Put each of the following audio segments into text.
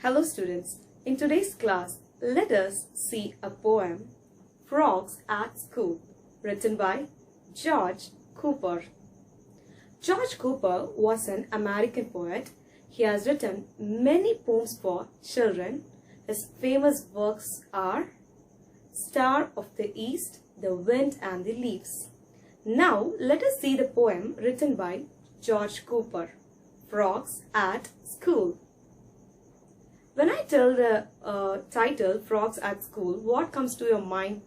Hello students, in today's class, let us see a poem, Frogs at School, written by George Cooper. George Cooper was an American poet. He has written many poems for children. His famous works are Star of the East, The Wind and the Leaves. Now, let us see the poem written by George Cooper, Frogs at School. When I tell the title, Frogs at School, what comes to your mind?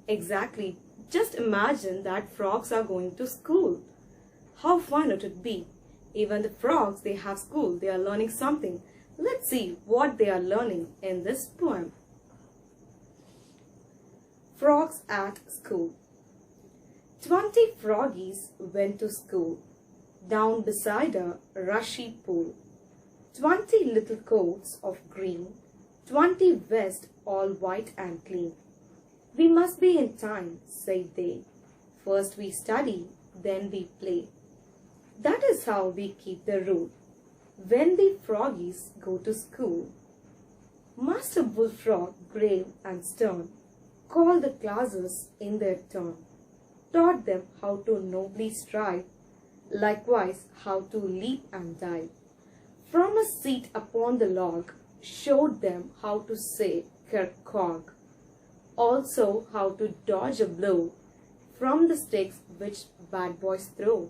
Exactly. Just imagine that frogs are going to school. How fun it would be. Even the frogs, they have school. They are learning something. Let's see what they are learning in this poem. Frogs at School. 20 froggies went to school, down beside a rushy pool. 20 little coats of green, 20 vests all white and clean. We must be in time, said they. First we study, then we play. That is how we keep the rule. When the froggies go to school, Master Bullfrog, grave and stern, called the classes in their turn, taught them how to nobly strive, likewise how to leap and dive. From a seat upon the log, showed them how to say kercog, also how to dodge a blow from the sticks which bad boys throw.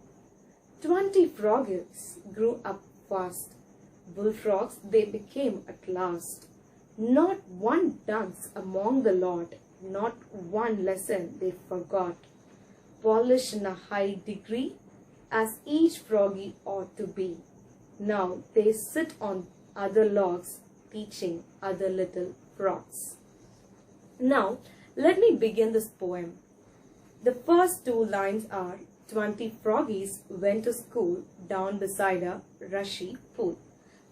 20 froggies grew up fast. Bullfrogs they became at last. Not one dunce among the lot, not one lesson they forgot. Polished in a high degree, as each froggy ought to be. Now they sit on other logs, teaching other little frogs. Now, let me begin this poem. The first two lines are 20 froggies went to school down beside a rushy pool.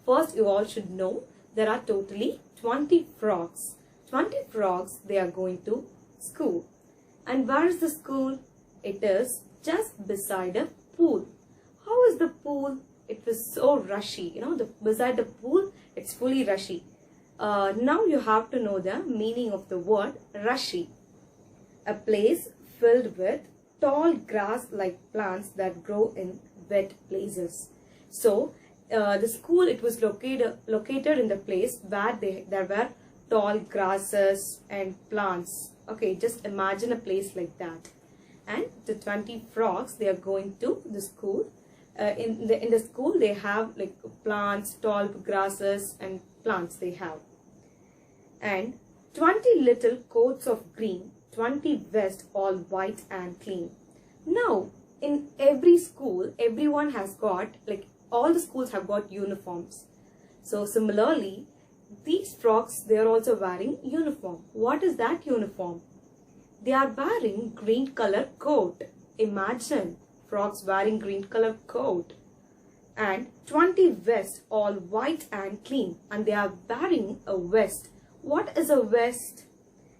First, you all should know there are totally 20 frogs. 20 frogs, they are going to school. And where is the school? It is just beside a pool. How is the pool? It was so rushy, beside the pool, it's fully rushy. Now you have to know the meaning of the word rushy. A place filled with tall grass-like plants that grow in wet places. So, the school, it was located in the place where there were tall grasses and plants. Okay, just imagine a place like that. And the 20 frogs, they are going to the school. In the school they have like plants, tall grasses and plants they have. And 20 little coats of green, 20 vests all white and clean. Now in every school, everyone has got, like all the schools have got uniforms. So similarly, these frogs, they are also wearing uniform. What is that uniform? They are wearing green color coat. Imagine frogs wearing green color coat, and 20 vests all white and clean, and they are wearing a vest. What is a vest?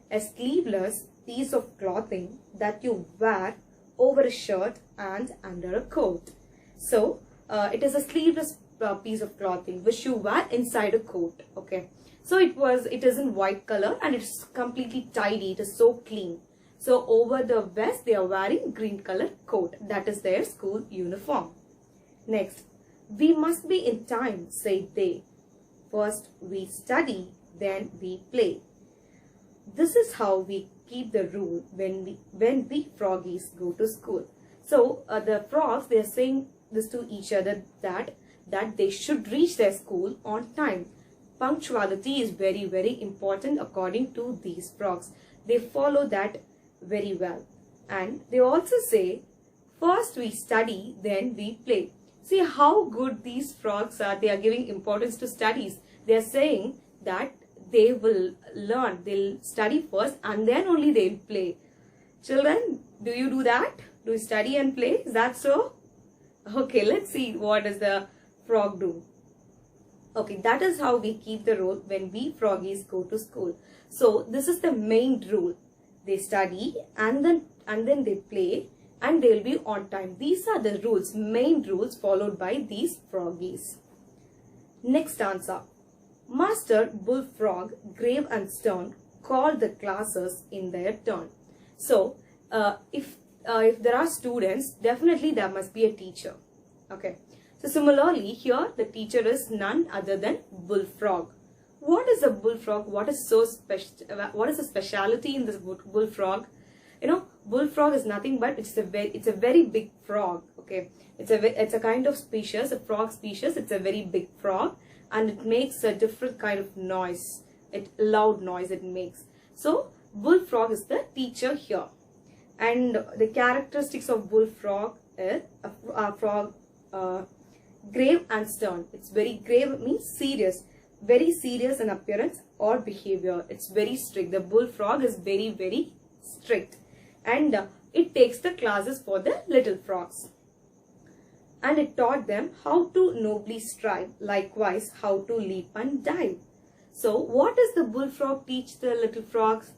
A sleeveless piece of clothing that you wear over a shirt and under a coat. So it is a sleeveless piece of clothing which you wear inside a coat. Okay, so it is in white color and it's completely tidy. It is so clean. So over the vest, they are wearing green color coat. That is their school uniform. Next, we must be in time, said they. First we study, then we play. This is how we keep the rule when we froggies go to school. So the frogs, they are saying this to each other that they should reach their school on time. Punctuality is very, very important according to these frogs. They follow that very well. And they also say, first we study, then we play. See how good these frogs are. They are giving importance to studies. They are saying that they will learn, they'll study first and then only they'll play. Children, do you do that? Do you study and play? Is that so? Okay, let's see what does the frog do. Okay, that is how we keep the rule when we froggies go to school. So this is the main rule. They study and then they play and they'll be on time. These are the rules, main rules followed by these froggies. Next answer. Master Bullfrog, grave and stern, called the classes in their turn. So if there are students, definitely there must be a teacher. Okay, so similarly here the teacher is none other than Bullfrog. What is a bullfrog? What is the speciality in this bullfrog? You know, bullfrog is nothing but it's a very big frog. Okay, it's a kind of species, a frog species. It's a very big frog, and it makes a different kind of noise. Loud noise it makes. So Bullfrog is the teacher here, and the characteristics of Bullfrog is a frog, grave and stern. It's very grave, means serious, very serious in appearance or behavior. It's very strict. The Bullfrog is very, very strict, and it takes the classes for the little frogs, and it taught them how to nobly strive, likewise how to leap and dive. So what does the Bullfrog teach the little frogs?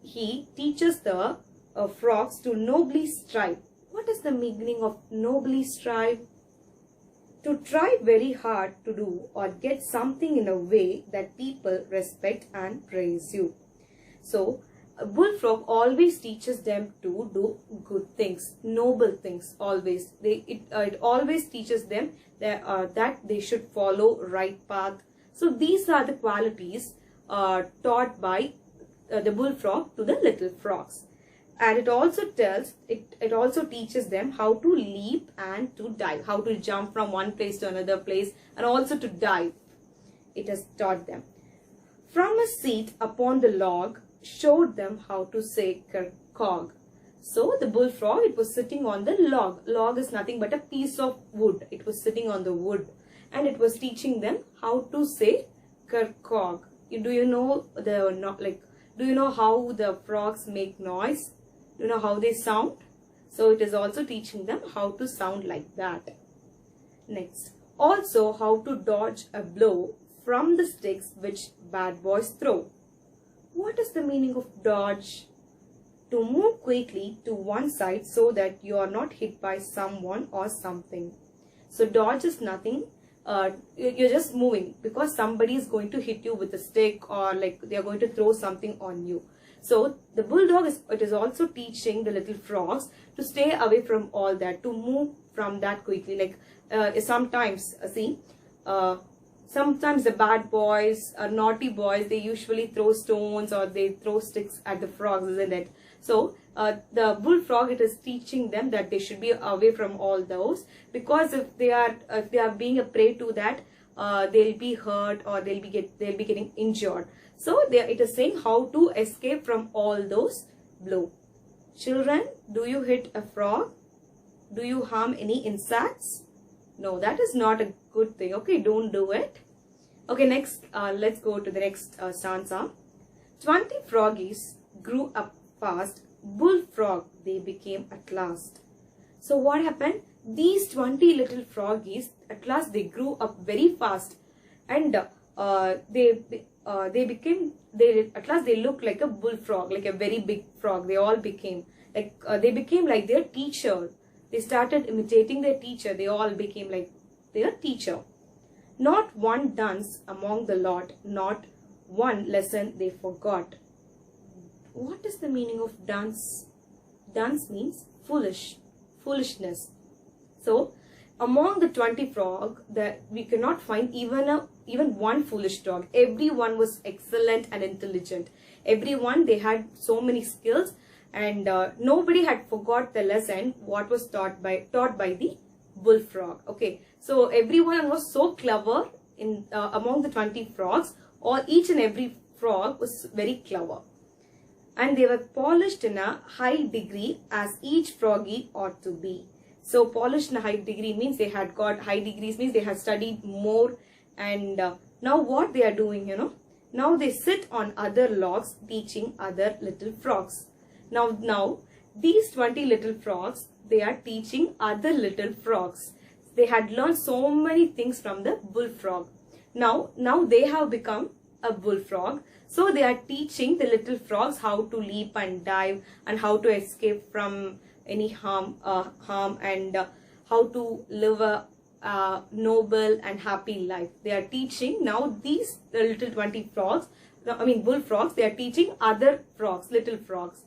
He teaches the frogs to nobly strive. What is the meaning of nobly strive? To try very hard to do or get something in a way that people respect and praise you. So a Bullfrog always teaches them to do good things, noble things. Always, it always teaches them that they should follow right path. So these are the qualities taught by the Bullfrog to the little frogs, and it also teaches them how to leap and to dive, how to jump from one place to another place, and also to dive. It has taught them. From a seat upon the log, showed them how to say cog. So the Bullfrog, it was sitting on the log. Log is nothing but a piece of wood. It was sitting on the wood, and it was teaching them how to say cog. Do you know how the frogs make noise? Do you know how they sound? So it is also teaching them how to sound like that. Next, also how to dodge a blow from the sticks which bad boys throw. What is the meaning of dodge? To move quickly to one side so that you are not hit by someone or something. So dodge is nothing. You're just moving because somebody is going to hit you with a stick, or like they are going to throw something on you. So the bulldog is also teaching the little frogs to stay away from all that, to move from that quickly. Like sometimes the bad boys, naughty boys, they usually throw stones or they throw sticks at the frogs, isn't it? So the Bullfrog, it is teaching them that they should be away from all those, because if they are being a prey to that, they'll be hurt or they'll be getting injured. So it is saying how to escape from all those blows. Children, do you hit a frog? Do you harm any insects? No, that is not a good thing. Okay, don't do it. Okay, next, let's go to the next stanza. 20 froggies grew up fast. Bullfrog they became at last. So what happened? These 20 little froggies, at last they grew up very fast, and at last they looked like a bullfrog, like a very big frog. They all became like their teacher. They started imitating their teacher. They all became like their teacher. Not one dunce among the lot, not one lesson they forgot. What is the meaning of dunce? Dunce means foolishness. So, among the 20 frogs, we cannot find even one foolish dog. Everyone was excellent and intelligent. Everyone, they had so many skills, and nobody had forgot the lesson what was taught by the Bullfrog. Okay, so everyone was so clever in among the 20 frogs. Each and every frog was very clever, and they were polished in a high degree as each froggy ought to be. So polished in a high degree means they had got high degrees, means they had studied more, and now what they are doing, now they sit on other logs teaching other little frogs. Now these 20 little frogs, they are teaching other little frogs. They had learned so many things from the Bullfrog. Now they have become a Bullfrog. So they are teaching the little frogs how to leap and dive, and how to escape from any harm, and how to live a noble and happy life. They are teaching now these little 20 frogs, bullfrogs, they are teaching other frogs, little frogs.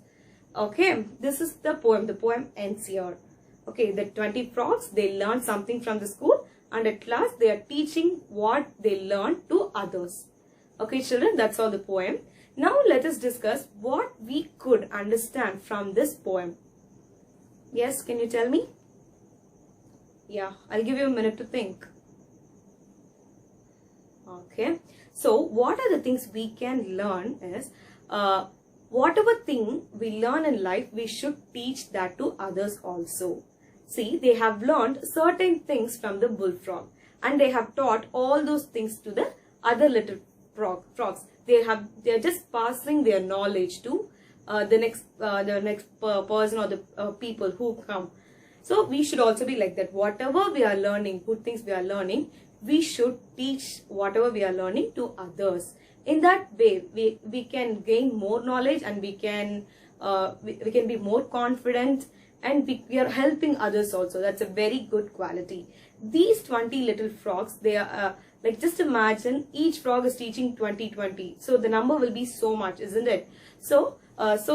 Okay, this is the poem. The poem ends here. Okay, the 20 frogs, they learn something from the school, and at last they are teaching what they learned to others. Okay, children, that's all the poem. Now let us discuss what we could understand from this poem. Yes, can you tell me? Yeah, I'll give you a minute to think. Okay, so what are the things we can learn is, whatever thing we learn in life, we should teach that to others also. See, they have learned certain things from the bullfrog, and they have taught all those things to the other little frogs. They are just passing their knowledge to the next person or the people who come. So we should also be like that. Whatever we are learning, good things we are learning, we should teach whatever we are learning to others. In that way, we can gain more knowledge, and we can be more confident, and we are helping others also. That's a very good quality. These 20 little frogs, they are like, just imagine each frog is teaching 20. So the number will be so much, isn't it? So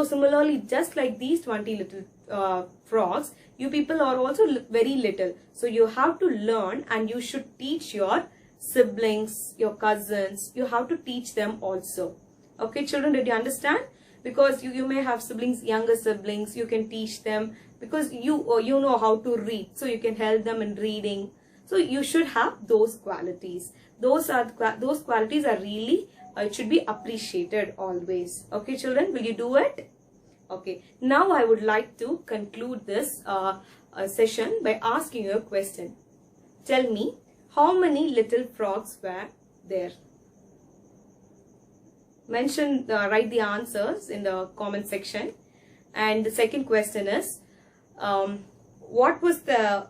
similarly, just like these 20 little frogs, you people are also very little. So you have to learn, and you should teach your siblings, your cousins. You have to teach them also. Okay, children, did you understand? Because you may have siblings, younger siblings. You can teach them, because you know how to read, so you can help them in reading. So you should have those qualities. Those qualities are really, it should be appreciated always. Okay, children, will you do it? Okay. Now I would like to conclude this session by asking you a question. Tell me, how many little frogs were there? Write the answers in the comment section. And the second question is, what was the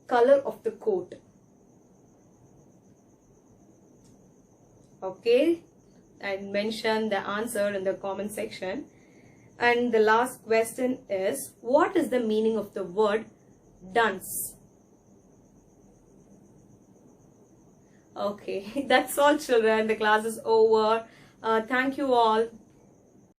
color of the coat? Okay, and mention the answer in the comment section. And the last question is, what is the meaning of the word dunce? Okay, that's all, children. The class is over. Thank you all.